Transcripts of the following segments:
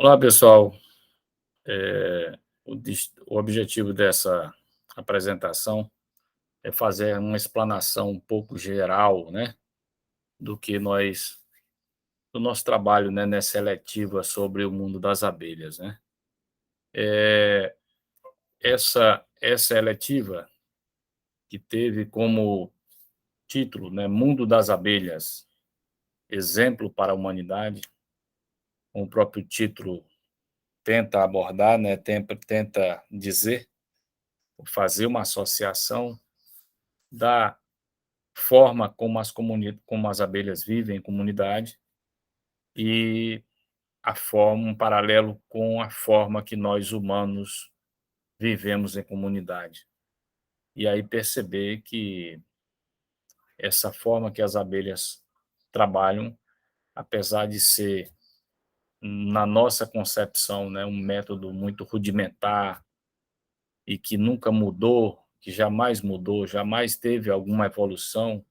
Olá, pessoal. O objetivo dessa apresentação é fazer uma explanação um pouco geral, né, do que do nosso trabalho, né, nessa seletiva sobre o mundo das abelhas, né. Eh, essa eletiva que teve como título, né, Mundo das Abelhas, exemplo para a humanidade, como o próprio título tenta abordar, né, tenta dizer, fazer uma associação da forma como como as abelhas vivem em comunidade e um paralelo com a forma que nós humanos vivemos em comunidade. E aí perceber que essa forma que as abelhas trabalham, apesar de ser, na nossa concepção, né, um método muito rudimentar e que nunca mudou, que jamais mudou, jamais teve alguma evolução,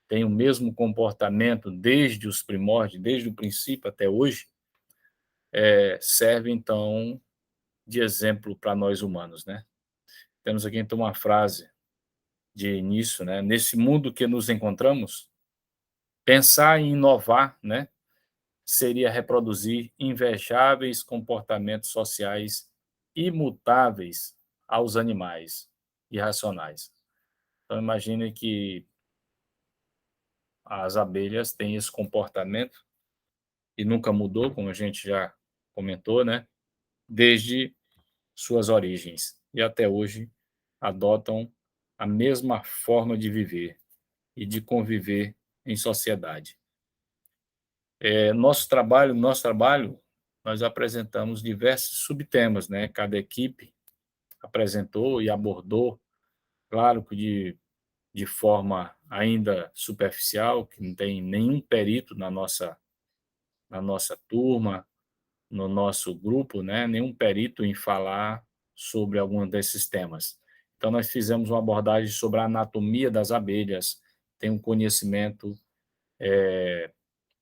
tem o mesmo comportamento desde os primórdios, desde o princípio até hoje, serve então de exemplo para nós humanos, né? Temos aqui então uma frase de início, né? Nesse mundo que nos encontramos, pensar em inovar, né, seria reproduzir invejáveis comportamentos sociais imutáveis aos animais irracionais. Então imagine que as abelhas têm esse comportamento e nunca mudou, como a gente já comentou, né? Desde suas origens e até hoje adotam a mesma forma de viver e de conviver em sociedade. Nosso trabalho, nós apresentamos diversos subtemas, né? Cada equipe apresentou e abordou, claro que de forma ainda superficial, que não tem nenhum perito na nossa turma, no nosso grupo, né, nenhum perito em falar sobre algum desses temas. Então, nós fizemos uma abordagem sobre a anatomia das abelhas, tem um conhecimento,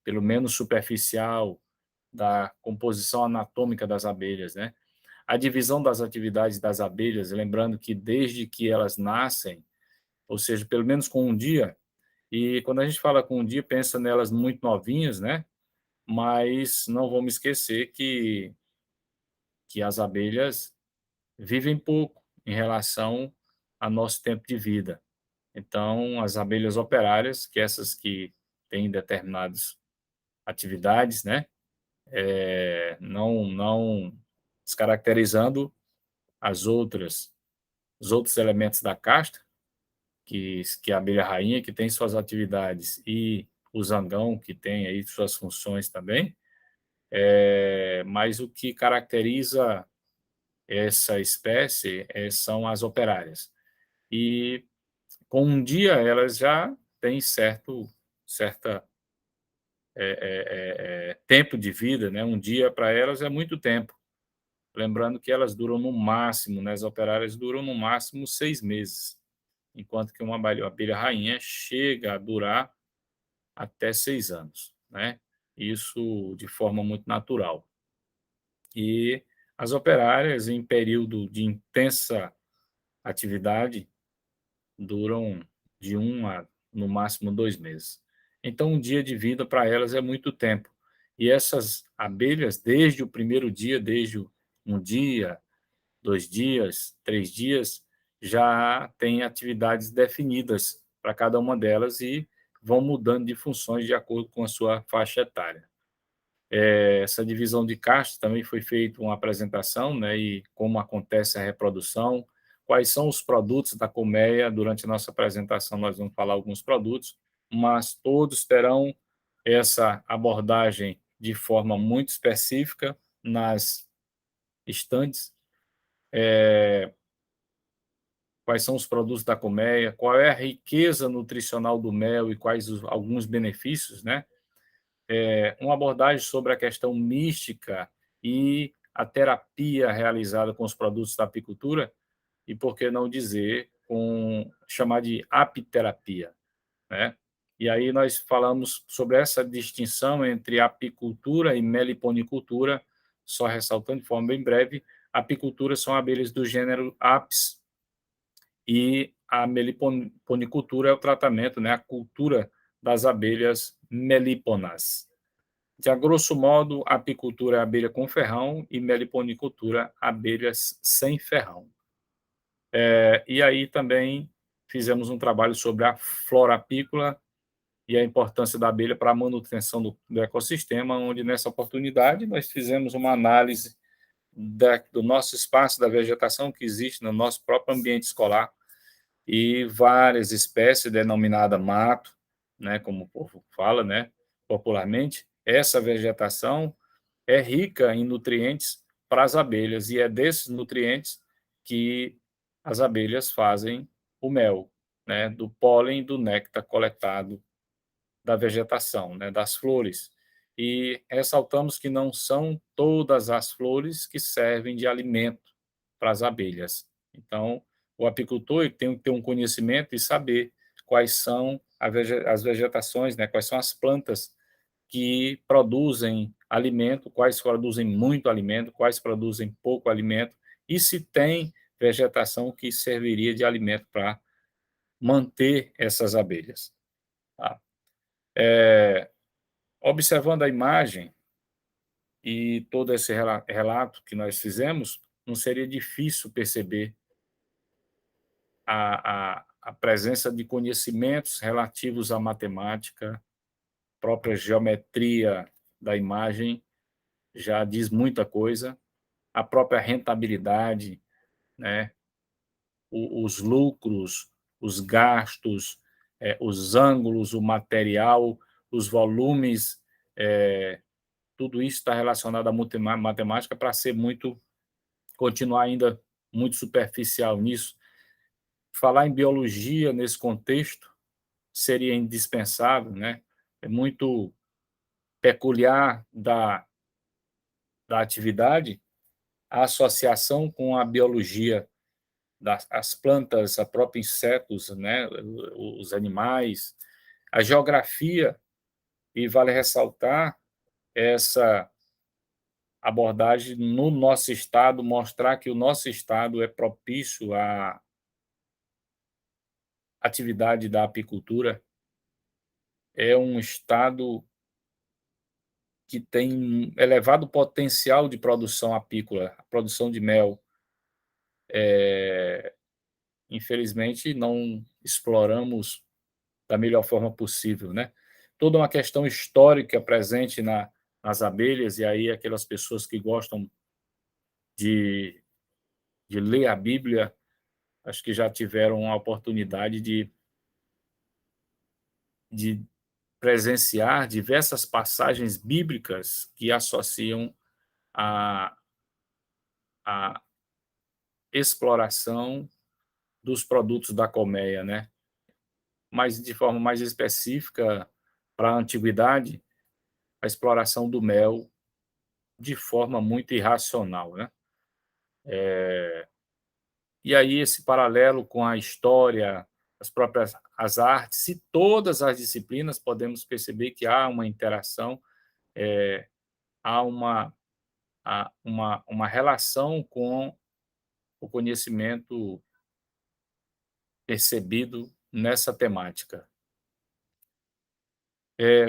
pelo menos superficial, da composição anatômica das abelhas, né? A divisão das atividades das abelhas, lembrando que desde que elas nascem, ou seja, pelo menos com um dia, e quando a gente fala com um dia, pensa nelas muito novinhas, né? Mas não vamos esquecer que as abelhas vivem pouco em relação ao nosso tempo de vida. Então, as abelhas operárias, que essas que têm determinadas atividades, né, não descaracterizando as outras, os outros elementos da casta, que a abelha rainha, que tem suas atividades, e o zangão, que tem aí suas funções também, mas o que caracteriza essa espécie são as operárias. E com um dia elas já têm certa tempo de vida, né? Um dia para elas é muito tempo. Lembrando que elas duram no máximo, né? As operárias duram no máximo 6 meses, enquanto que uma abelha rainha chega a durar até 6 anos, né? Isso de forma muito natural. E as operárias, em período de intensa atividade, duram de no máximo 2 meses. Então, um dia de vida para elas é muito tempo. E essas abelhas, desde o primeiro dia, desde um dia, 2 dias, 3 dias, já têm atividades definidas para cada uma delas e vão mudando de funções de acordo com a sua faixa etária. Essa divisão de castas também foi feita uma apresentação, né, e como acontece a reprodução, quais são os produtos da colmeia. Durante a nossa apresentação, nós vamos falar alguns produtos, mas todos terão essa abordagem de forma muito específica nas estantes. Quais são os produtos da colmeia, qual é a riqueza nutricional do mel e quais alguns benefícios, né? Uma abordagem sobre a questão mística e a terapia realizada com os produtos da apicultura, e por que não dizer chamar de apiterapia, né? E aí nós falamos sobre essa distinção entre apicultura e meliponicultura, só ressaltando de forma bem breve, a apicultura são abelhas do gênero Apis, e a meliponicultura é o tratamento, né, a cultura das abelhas melíponas. De a grosso modo, a apicultura é abelha com ferrão e meliponicultura abelhas sem ferrão. E aí também fizemos um trabalho sobre a flora apícola e a importância da abelha para a manutenção do ecossistema, onde nessa oportunidade nós fizemos uma análise do nosso espaço, da vegetação que existe no nosso próprio ambiente escolar, e várias espécies denominadas mato, né, como o povo fala, né, popularmente. Essa vegetação é rica em nutrientes para as abelhas, e é desses nutrientes que as abelhas fazem o mel, né, do pólen e do néctar coletado da vegetação, né, das flores. E ressaltamos que não são todas as flores que servem de alimento para as abelhas. Então, o apicultor tem que ter um conhecimento e saber quais são as vegetações, né, quais são as plantas que produzem alimento, quais produzem muito alimento, quais produzem pouco alimento, e se tem vegetação que serviria de alimento para manter essas abelhas. Tá? Observando a imagem e todo esse relato que nós fizemos, não seria difícil perceber a presença de conhecimentos relativos à matemática, própria geometria da imagem já diz muita coisa, a própria rentabilidade, né? Os lucros, os gastos, os ângulos, o material, os volumes, tudo isso está relacionado à matemática para ser continuar ainda muito superficial nisso. Falar em biologia nesse contexto seria indispensável, né? É muito peculiar da atividade a associação com a biologia das plantas, a próprios insetos, né? Os animais, a geografia, e vale ressaltar essa abordagem no nosso estado, mostrar que o nosso estado é propício à atividade da apicultura, é um estado que tem elevado potencial de produção apícola, produção de mel. Infelizmente, não exploramos da melhor forma possível, né? Toda uma questão histórica presente nas abelhas, e aí aquelas pessoas que gostam de, de ler a Bíblia, acho que já tiveram a oportunidade de presenciar diversas passagens bíblicas que associam a, a exploração dos produtos da colmeia, né? Mas de forma mais específica, para a antiguidade, a exploração do mel de forma muito irracional, né? E aí esse paralelo com a história, as artes e todas as disciplinas, podemos perceber que há uma interação, há uma relação com o conhecimento percebido nessa temática.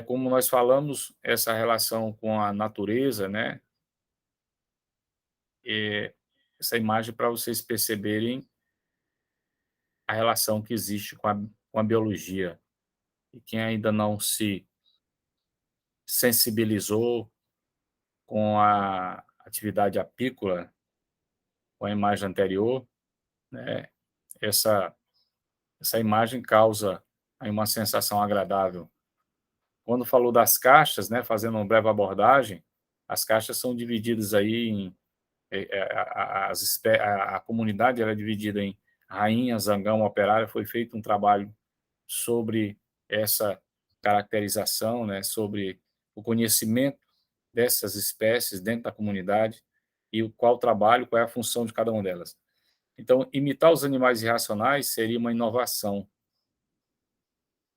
Como nós falamos, essa relação com a natureza, né? Essa imagem para vocês perceberem a relação que existe com a biologia. E quem ainda não se sensibilizou com a atividade apícola, com a imagem anterior, né? Essa imagem causa aí uma sensação agradável. Quando falou das caixas, né, fazendo uma breve abordagem, as caixas são divididas aí em a comunidade era dividida em rainha, zangão, operária. Foi feito um trabalho sobre essa caracterização, né, sobre o conhecimento dessas espécies dentro da comunidade e qual é a função de cada uma delas. Então, imitar os animais irracionais seria uma inovação,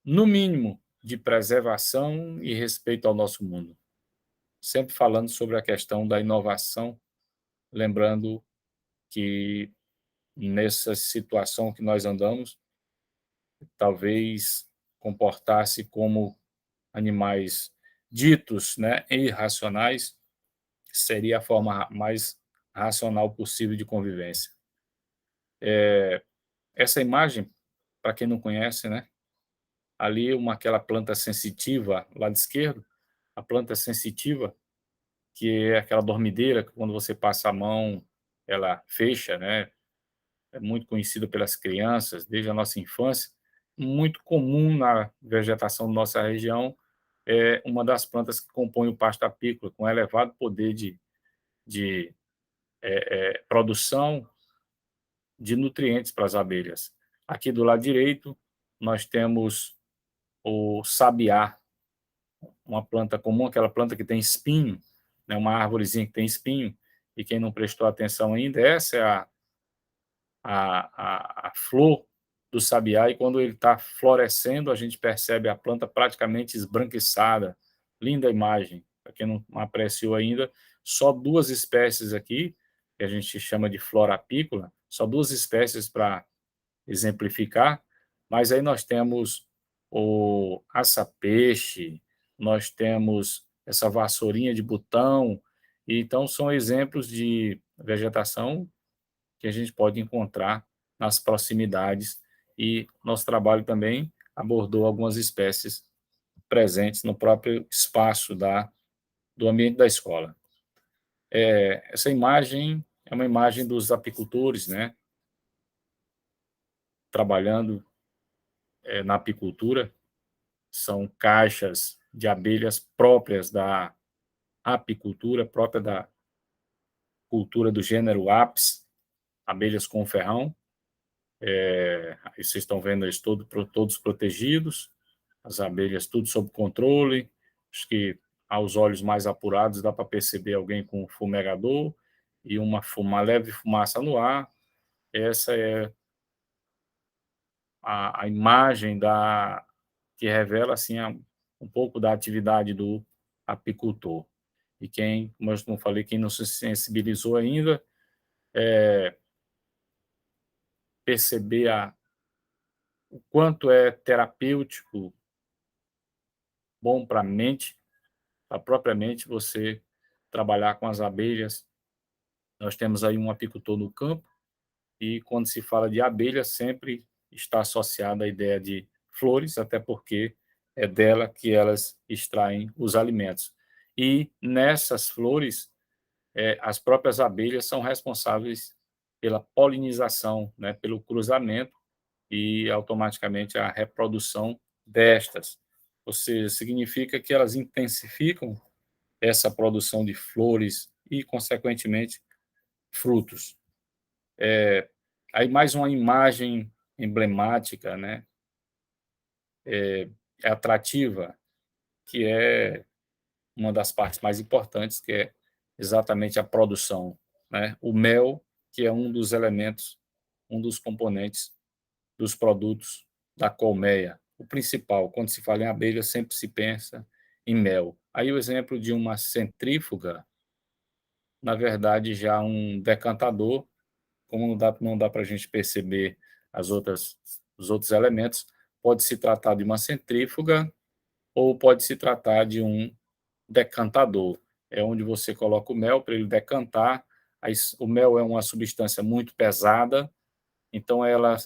no mínimo, de preservação e respeito ao nosso mundo. sempre falando sobre a questão da inovação, lembrando que nessa situação que nós andamos, talvez comportar-se como animais ditos, né, irracionais, seria a forma mais racional possível de convivência. Essa imagem, para quem não conhece, né, ali aquela planta sensitiva, lado esquerdo, a planta sensitiva, que é aquela dormideira que quando você passa a mão, ela fecha, né? É muito conhecida pelas crianças desde a nossa infância, muito comum na vegetação da nossa região, é uma das plantas que compõe o pasto apícola, com elevado poder de produção de nutrientes para as abelhas. Aqui do lado direito, nós temos o sabiá, uma planta comum, aquela planta que tem espinho, né, uma árvorezinha que tem espinho, e quem não prestou atenção ainda, essa é a flor do sabiá, e quando ele está florescendo, a gente percebe a planta praticamente esbranquiçada. Linda imagem. Para quem não apreciou ainda, só duas espécies aqui, que a gente chama de flora apícola, só duas espécies para exemplificar, mas aí nós temos o aça-peixe, nós temos essa vassourinha de botão, e então são exemplos de vegetação que a gente pode encontrar nas proximidades, e nosso trabalho também abordou algumas espécies presentes no próprio espaço do ambiente da escola. Essa imagem é uma imagem dos apicultores, né, trabalhando na apicultura. São caixas de abelhas próprias da apicultura, própria da cultura do gênero Apis, abelhas com ferrão. Aí vocês estão vendo eles todos protegidos, as abelhas tudo sob controle. Acho que aos olhos mais apurados dá para perceber alguém com um fumegador e uma leve fumaça no ar. Essa é a imagem que revela assim, um pouco da atividade do apicultor. E quem, como eu não falei, quem não se sensibilizou ainda, perceber o quanto é terapêutico, bom para a mente, para a própria mente, você trabalhar com as abelhas. Nós temos aí um apicultor no campo, e quando se fala de abelha, sempre está associada a ideia de flores, até porque é dela que elas extraem os alimentos. E nessas flores, as próprias abelhas são responsáveis pela polinização, né, pelo cruzamento e automaticamente a reprodução destas. Ou seja, significa que elas intensificam essa produção de flores e, consequentemente, frutos. Aí mais uma imagem emblemática, né, é atrativa, que é uma das partes mais importantes, que é exatamente a produção, né? O mel, que é um dos elementos, um dos componentes dos produtos da colmeia. O principal, quando se fala em abelha, sempre se pensa em mel. Aí o exemplo de uma centrífuga, na verdade, já um decantador, como não dá para a gente perceber os outros elementos, pode se tratar de uma centrífuga ou pode se tratar de um decantador. É onde você coloca o mel para ele decantar. O mel é uma substância muito pesada, então ela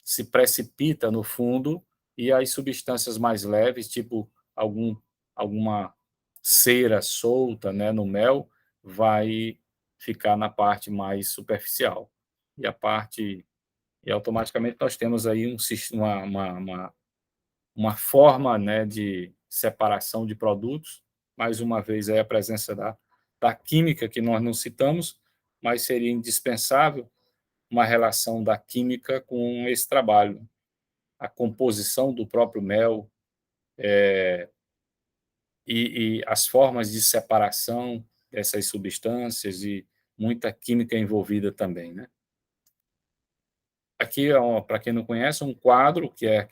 se precipita no fundo, e as substâncias mais leves, tipo alguma cera solta, né, no mel, vai ficar na parte mais superficial. E a parte e automaticamente nós temos aí uma forma, né, de separação de produtos. Mais uma vez aí a presença da química, que nós não citamos, mas seria indispensável uma relação da química com esse trabalho, a composição do próprio mel, e as formas de separação dessas substâncias, e muita química envolvida também, né? Aqui, para quem não conhece, um quadro, que é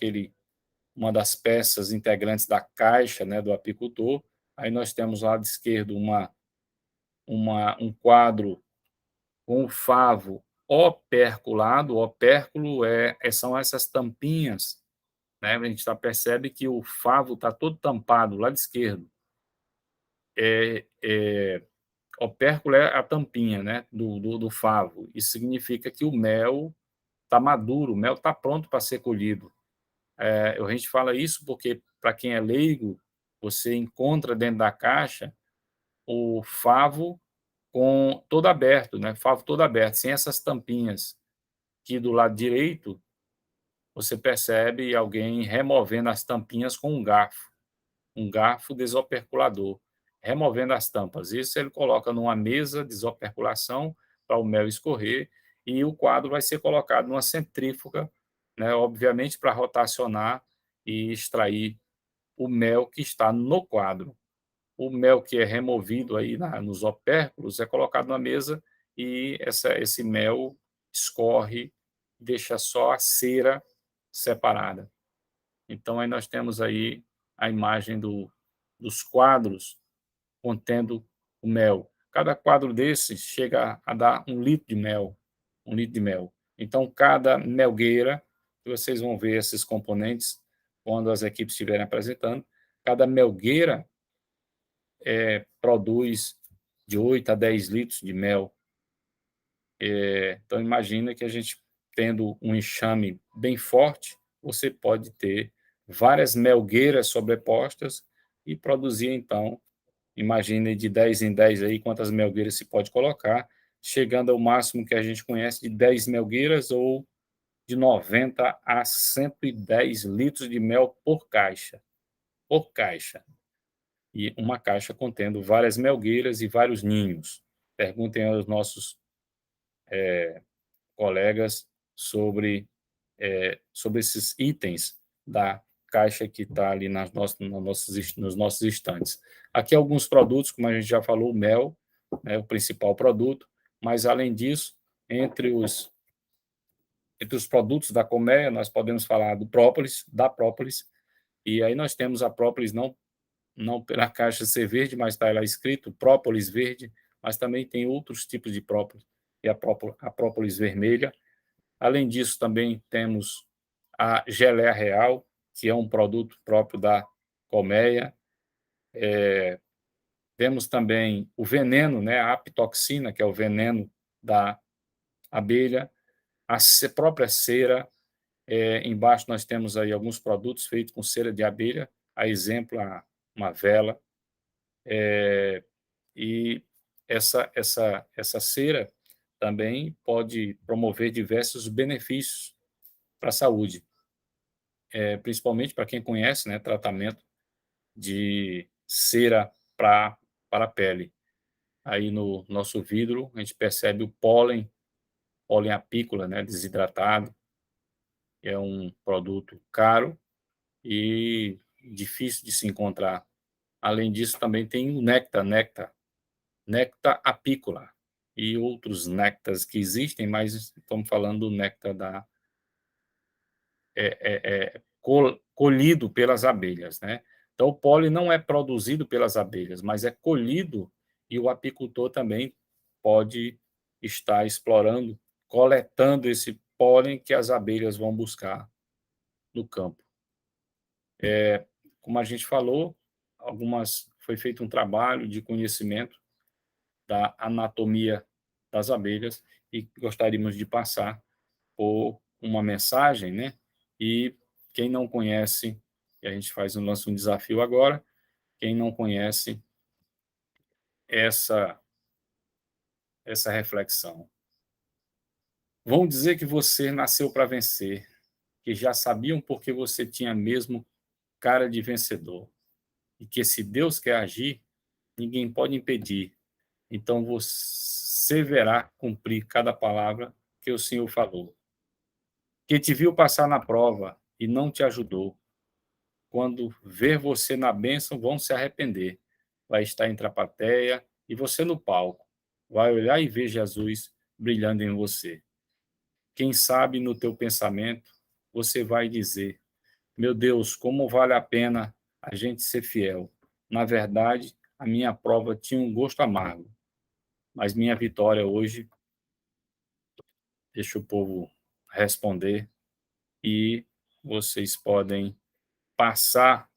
uma das peças integrantes da caixa, né, do apicultor. Aí nós temos ao lado esquerdo um quadro com o favo operculado. O opérculo são essas tampinhas, né? A gente percebe que o favo está todo tampado, lado esquerdo. Opérculo é a tampinha, né, do favo. Isso significa que o mel está maduro, o mel está pronto para ser colhido. A gente fala isso porque, para quem é leigo, você encontra dentro da caixa o favo com todo aberto, né? Favo todo aberto, sem essas tampinhas, que do lado direito você percebe alguém removendo as tampinhas com um garfo desoperculador, removendo as tampas. Isso ele coloca numa mesa de desoperculação para o mel escorrer, e o quadro vai ser colocado numa centrífuga, né, obviamente para rotacionar e extrair o mel que está no quadro. O mel que é removido aí nos opérculos é colocado na mesa, e esse mel escorre, deixa só a cera separada. Então, aí nós temos aí a imagem dos quadros contendo o mel. Cada quadro desses chega a dar 1 litro de mel. 1 litro de mel. Então, cada melgueira, vocês vão ver esses componentes quando as equipes estiverem apresentando, cada melgueira produz de 8 a 10 litros de mel. Então, imagina que a gente, tendo um enxame bem forte, você pode ter várias melgueiras sobrepostas e produzir, então, imagine de 10 em 10 aí quantas melgueiras se pode colocar, chegando ao máximo que a gente conhece de 10 melgueiras, ou de 90 a 110 litros de mel por caixa. Por caixa. E uma caixa contendo várias melgueiras e vários ninhos. Perguntem aos nossos colegas sobre esses itens da caixa que está ali nos nossos estantes. Aqui alguns produtos, como a gente já falou, o mel, né, o principal produto, mas além disso, entre os produtos da colmeia, nós podemos falar da própolis, e aí nós temos a própolis não pela caixa ser verde, mas está lá escrito própolis verde, mas também tem outros tipos de própolis, e a própolis vermelha. Além disso, também temos a geleia real, que é um produto próprio da colmeia. Temos também o veneno, né, a apitoxina, que é o veneno da abelha, a própria cera. Embaixo nós temos aí alguns produtos feitos com cera de abelha, a exemplo, uma vela. E essa cera também pode promover diversos benefícios para a saúde, principalmente para quem conhece, né, tratamento de cera para a pele. Aí no nosso vidro a gente percebe o pólen apícola, né, desidratado, que é um produto caro e difícil de se encontrar. Além disso, também tem o néctar apícola e outros néctares que existem, mas estamos falando do néctar colhido pelas abelhas, né? Então, o pólen não é produzido pelas abelhas, mas é colhido, e o apicultor também pode estar explorando, coletando esse pólen que as abelhas vão buscar no campo. Como a gente falou, foi feito um trabalho de conhecimento da anatomia das abelhas, e gostaríamos de passar por uma mensagem, né? E quem não conhece, e a gente lança um desafio agora, quem não conhece essa reflexão. Vão dizer que você nasceu para vencer, que já sabiam porque você tinha mesmo cara de vencedor, e que se Deus quer agir, ninguém pode impedir. Então você verá cumprir cada palavra que o Senhor falou. Quem te viu passar na prova e não te ajudou, quando ver você na bênção, vão se arrepender. Vai estar entre a plateia e você no palco. Vai olhar e ver Jesus brilhando em você. Quem sabe no teu pensamento, você vai dizer: meu Deus, como vale a pena a gente ser fiel. Na verdade, a minha prova tinha um gosto amargo, mas minha vitória hoje, deixa o povo responder e vocês podem passar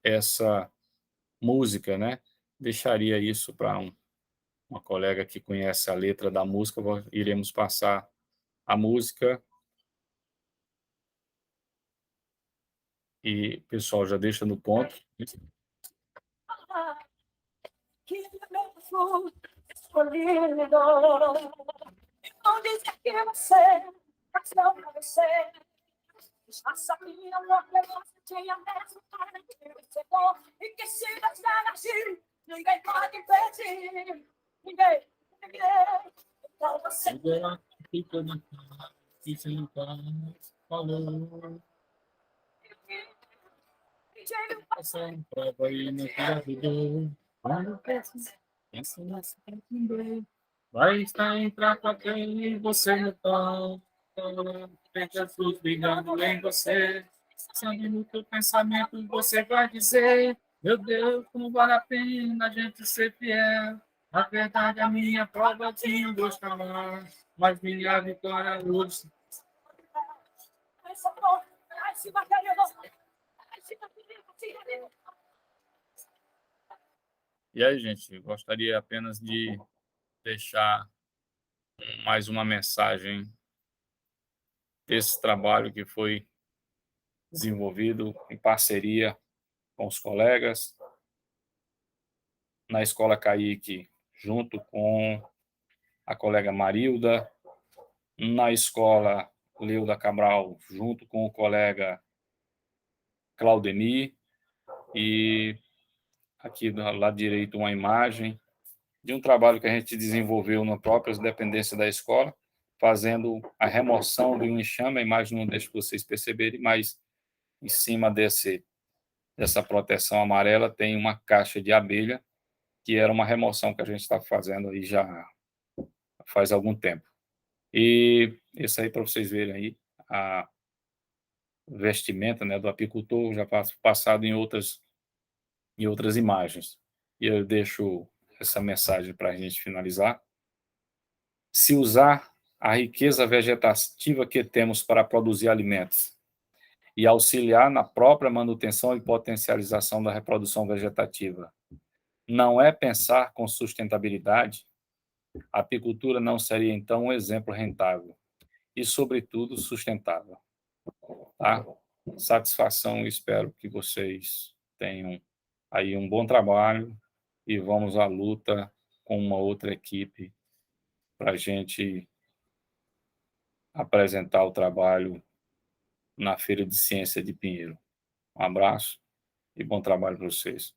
essa música, né? Deixaria isso para uma colega que conhece a letra da música, iremos passar a música e o pessoal já deixa no ponto. Que foi escolhido. Não diz que você, não pra você. Já sabia logo que você tinha mesmo cara que você bom e que se você agir, ninguém pode impedir. Ninguém. Então você fica na cara e sem falou. Passando prova e não ajudou. Quando pensa nessa também. Vai estar entrar com quem você não tá. Tem Jesus brigando em você. Sabe no teu pensamento você vai dizer: meu Deus, como vale a pena a gente ser fiel. Na verdade, a minha prova tinha um gosto a mais, mas minha vitória hoje. E aí, gente, gostaria apenas de deixar mais uma mensagem desse trabalho que foi desenvolvido em parceria com os colegas na Escola Caique, junto com a colega Marilda, na Escola Leuda Cabral, junto com o colega Claudemir, e aqui do lado direito uma imagem de um trabalho que a gente desenvolveu na própria dependência da escola, fazendo a remoção de um enxame. A imagem não deixa vocês perceberem, mas em cima dessa proteção amarela tem uma caixa de abelha, que era uma remoção que a gente está fazendo aí já faz algum tempo. E isso aí, para vocês verem aí, a vestimenta, né, do apicultor, já passado em outras imagens. E eu deixo essa mensagem para a gente finalizar. Se usar a riqueza vegetativa que temos para produzir alimentos e auxiliar na própria manutenção e potencialização da reprodução vegetativa não é pensar com sustentabilidade, a apicultura não seria então um exemplo rentável e, sobretudo, sustentável. Tá? Satisfação, espero que vocês tenham aí um bom trabalho e vamos à luta com uma outra equipe para a gente apresentar o trabalho na Feira de Ciência de Pinheiro. Um abraço e bom trabalho para vocês.